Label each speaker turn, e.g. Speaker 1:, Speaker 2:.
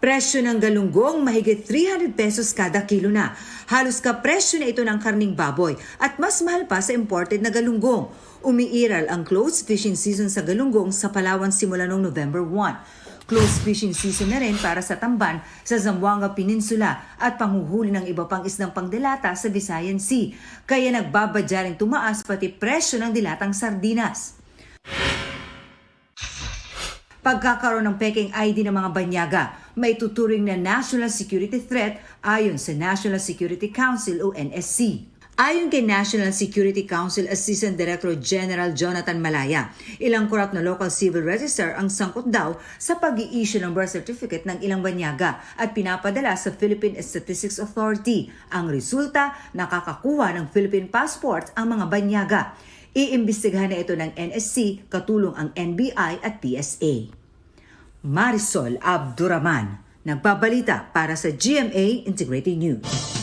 Speaker 1: Presyo ng galunggong mahigit 300 pesos kada kilo na. Halos kapresyo na ito ng karning baboy at mas mahal pa sa imported na galunggong. Umiiral ang closed fishing season sa galunggong sa Palawan simula noong November 1. Closed fishing season na rin para sa tamban sa Zamboanga Peninsula at panghuhuli ng iba pang isdang pangdilata sa Visayan Sea. Kaya nagbabadya rin tumaas pati presyo ng dilatang sardinas. Pagkakaroon ng peking ID ng mga banyaga, may tuturing na national security threat ayon sa National Security Council o NSC. Ayon kay National Security Council Assistant Director General Jonathan Malaya, ilang korap na local civil register ang sangkot daw sa pag-i-issue ng birth certificate ng ilang banyaga at pinapadala sa Philippine Statistics Authority. Ang resulta, nakakakuha ng Philippine passport ang mga banyaga. Iimbestigahan na ito ng NSC, katulong ang NBI at PSA. Marisol Abduraman, nagbabalita para sa GMA Integrated News.